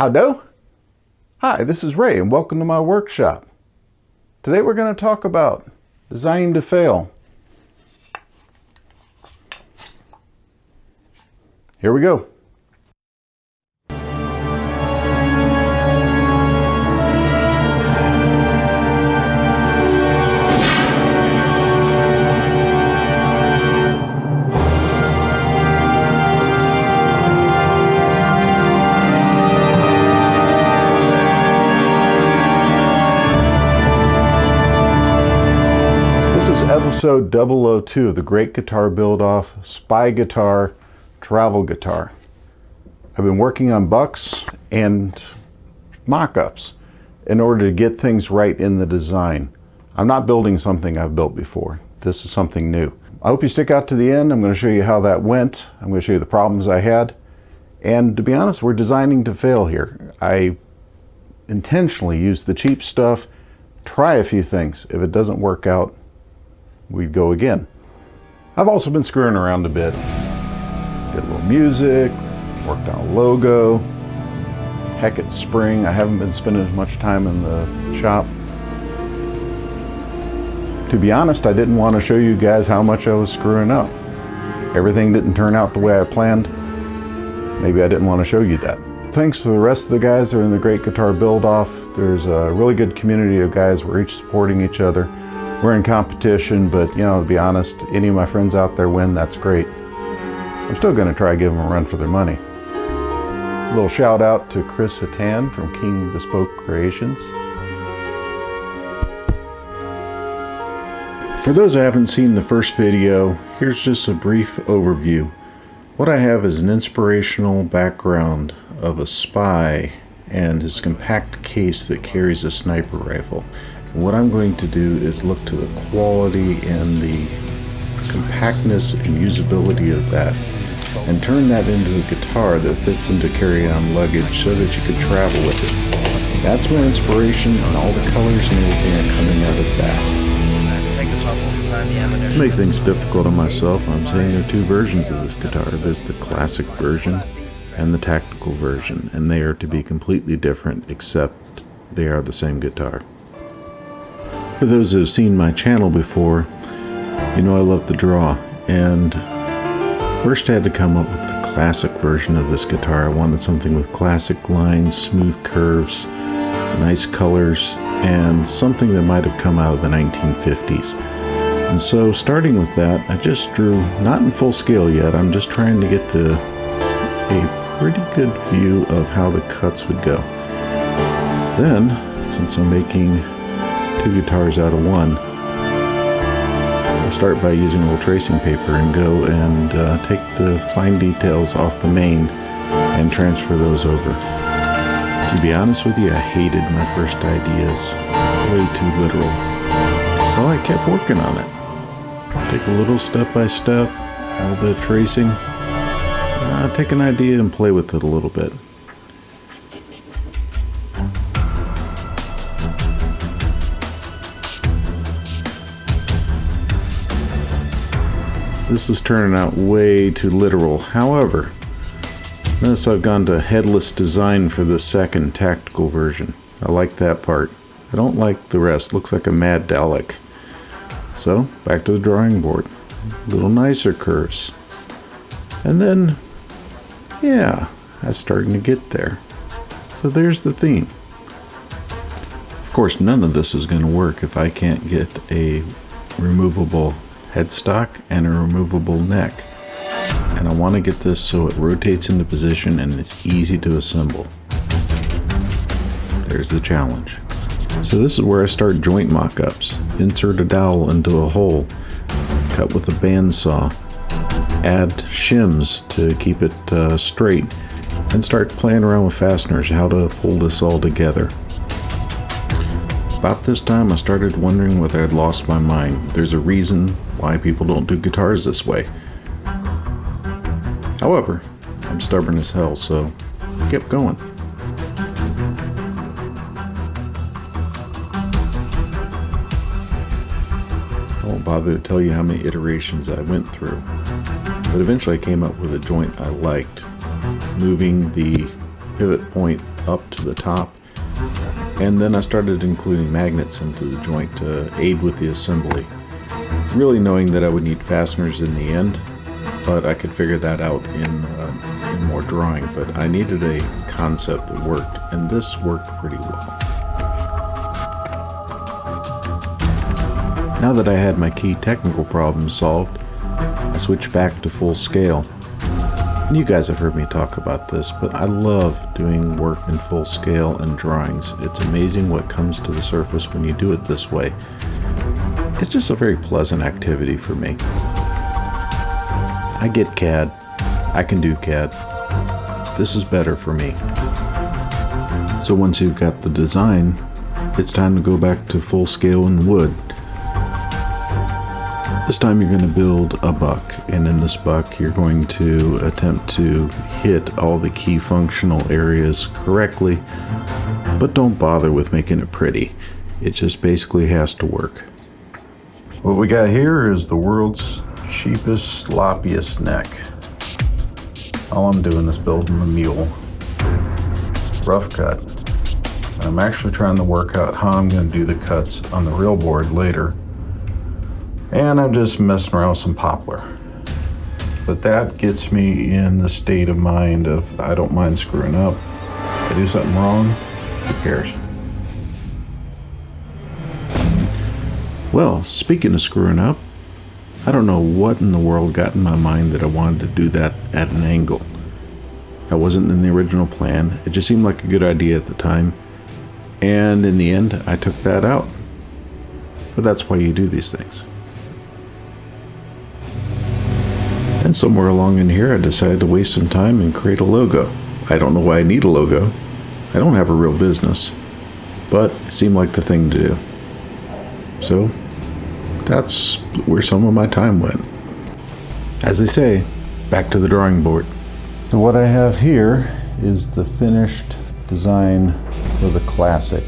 Howdo? Hi, this is Ray and welcome to my workshop. Today we're going to talk about designing to fail. Here we go. Episode 002 of the Great Guitar Build-Off Spy Guitar Travel Guitar. I've been working on bucks and mock-ups in order to get things right in the design. I'm not building something I've built before. This is something new. I hope you stick out to the end. I'm going to show you how that went. I'm going to show you the problems I had. And to be honest, we're designing to fail here. I intentionally used the cheap stuff, try a few things. If it doesn't work out, we'd go again. I've also been screwing around a bit. Did a little music, worked on a logo. Heck, it's spring. I haven't been spending as much time in the shop. To be honest, I didn't want to show you guys how much I was screwing up. Everything didn't turn out the way I planned. Maybe I didn't want to show you that. Thanks to the rest of the guys that are in the Great Guitar Build-Off. There's a really good community of guys. We're each supporting each other. We're in competition, but you know, to be honest, any of my friends out there win, that's great. I'm still going to try to give them a run for their money. A little shout out to Hattan from Bespoke For those who haven't seen the first video, here's just a brief overview. What I have is an inspirational background of a spy and his compact case that carries a sniper rifle. What I'm going to do is look to the quality and the compactness and usability of that and turn that into a guitar that fits into carry-on luggage so that you could travel with it. That's my inspiration, and all the colors and everything are coming out of that. To make things difficult on myself, I'm saying there are two versions of this guitar. There's the classic version and the tactical version, and they are to be completely different except they are the same guitar. For those who have seen my channel before, you know I love to draw, and first I had to come up with the classic version of this guitar. I wanted something with classic lines, smooth curves, nice colors, and something that might have come out of the 1950s. And so starting with that, I just drew, not in full scale yet, I'm just trying to get a pretty good view of how the cuts would go. Then, since I'm making two guitars out of one, I'll start by using a little tracing paper and go and take the fine details off the main and transfer those over. To be honest with you, I hated my first ideas. Way too literal. So I kept working on it. Take a little step by step, a little bit of tracing. Take an idea and play with it a little bit. This is turning out way too literal. However, notice I've gone to headless design for the second tactical version. I like that part. I don't like the rest. Looks like a mad Dalek. So, back to the drawing board. A little nicer curves. And then, yeah, that's starting to get there. So there's the theme. Of course, none of this is going to work if I can't get a removable headstock and a removable neck, and I want to get this so it rotates into position and it's easy to assemble. There's the challenge. So this is where I start joint mock-ups. Insert a dowel into a hole, cut with a bandsaw, add shims to keep it straight, and start playing around with fasteners, how to pull this all together. About this time I started wondering whether I'd lost my mind. There's a reason why people don't do guitars this way. However, I'm stubborn as hell, so I kept going. I won't bother to tell you how many iterations I went through, but eventually I came up with a joint I liked, moving the pivot point up to the top. And then I started including magnets into the joint to aid with the assembly. Really knowing that I would need fasteners in the end, but I could figure that out in more drawing. But I needed a concept that worked, and this worked pretty well. Now that I had my key technical problems solved, I switched back to full scale. And you guys have heard me talk about this, but I love doing work in full scale and drawings. It's amazing what comes to the surface when you do it this way. It's just a very pleasant activity for me. I get CAD. I can do CAD. This is better for me. So once you've got the design, it's time to go back to full scale in wood. This time you're going to build a buck, and in this buck you're going to attempt to hit all the key functional areas correctly, but don't bother with making it pretty. It just basically has to work. What we got here is the world's cheapest, sloppiest neck. All I'm doing is building the mule. Rough cut. I'm actually trying to work out how I'm going to do the cuts on the real board later. And I'm just messing around with some poplar. But that gets me in the state of mind of I don't mind screwing up. If I do something wrong, who cares? Well, speaking of screwing up, I don't know what in the world got in my mind that I wanted to do that at an angle. That wasn't in the original plan. It just seemed like a good idea at the time. And in the end, I took that out. But that's why you do these things. And somewhere along in here, I decided to waste some time and create a logo. I don't know why I need a logo. I don't have a real business, but it seemed like the thing to do. So that's where some of my time went. As they say, back to the drawing board. So what I have here is the finished design for the classic.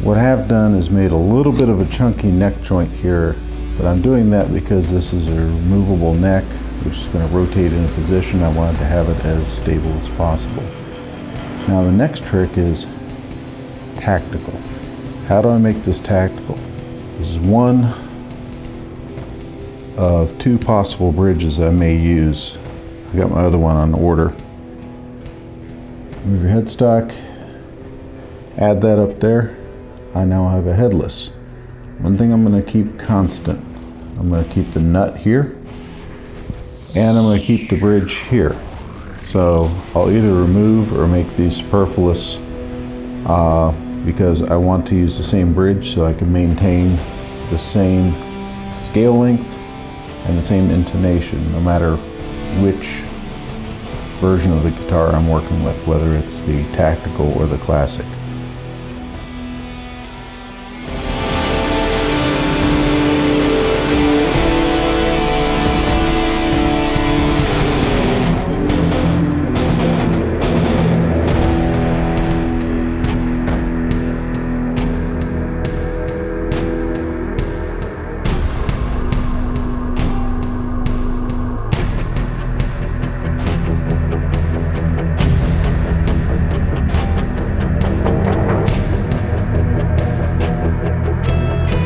What I have done is made a little bit of a chunky neck joint here, but I'm doing that because this is a removable neck, which is going to rotate in a position. I wanted to have it as stable as possible. Now the next trick is tactical. How do I make this tactical? This is one of two possible bridges I may use. I got my other one on order. Move your headstock, add that up there. I now have a headless. One thing I'm going to keep constant. I'm going to keep the nut here, and I'm going to keep the bridge here. So I'll either remove or make these superfluous because I want to use the same bridge so I can maintain the same scale length and the same intonation no matter which version of the guitar I'm working with, whether it's the tactical or the classic.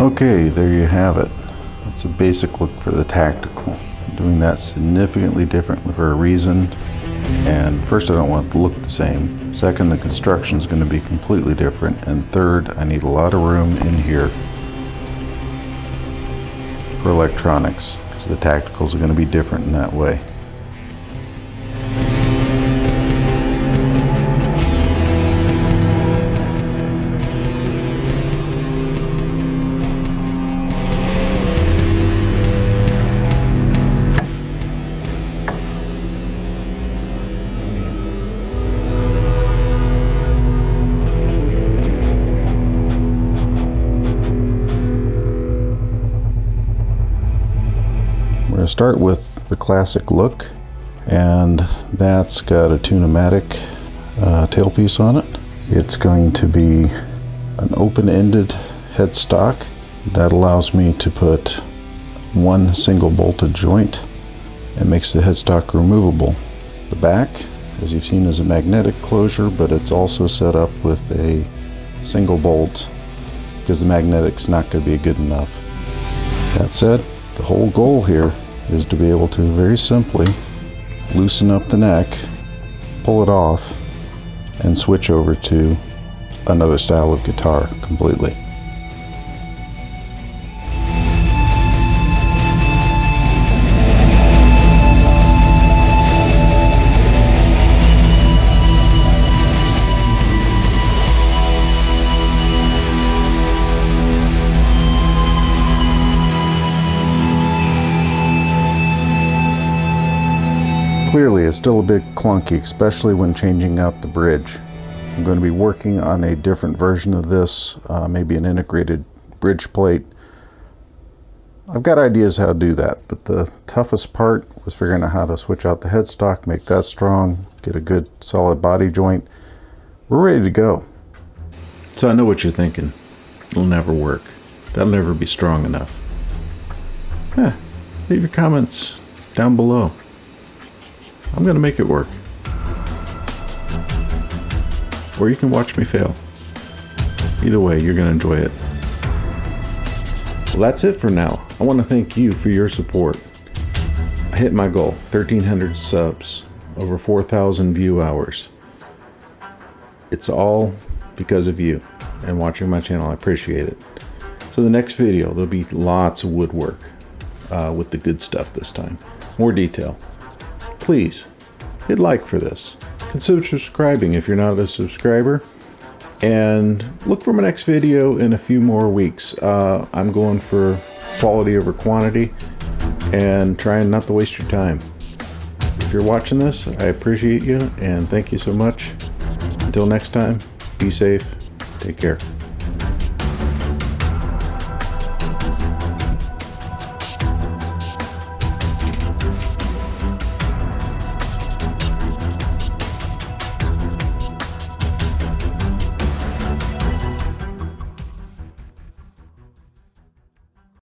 Okay, there you have it. That's a basic look for the tactical. I'm doing that significantly differently for a reason. And first, I don't want it to look the same. Second, the construction is going to be completely different. And third, I need a lot of room in here for electronics, because the tacticals are going to be different in that way. We're going to start with the classic look, and that's got a tune-o-matic tailpiece on it. It's going to be an open-ended headstock that allows me to put one single bolted joint and makes the headstock removable. The back as you've seen, is a magnetic closure, but it's also set up with a single bolt because the magnetic's not going to be good enough. That said, the whole goal here is to be able to very simply loosen up the neck, pull it off, and switch over to another style of guitar completely. Clearly, it's still a bit clunky, especially when changing out the bridge. I'm going to be working on a different version of this, maybe an integrated bridge plate. I've got ideas how to do that, but the toughest part was figuring out how to switch out the headstock, make that strong, get a good solid body joint. We're ready to go. So I know what you're thinking. It'll never work. That'll never be strong enough. Leave your comments down below. I'm going to make it work. Or you can watch me fail. Either way, you're going to enjoy it. Well, that's it for now. I want to thank you for your support. I hit my goal, 1,300 subs, over 4,000 view hours. It's all because of you and watching my channel. I appreciate it. So the next video, there'll be lots of woodwork with the good stuff this time. More detail. Please hit like for this. Consider subscribing if you're not a subscriber. And look for my next video in a few more weeks. I'm going for quality over quantity and trying not to waste your time. If you're watching this, I appreciate you and thank you so much. Until next time, be safe. Take care.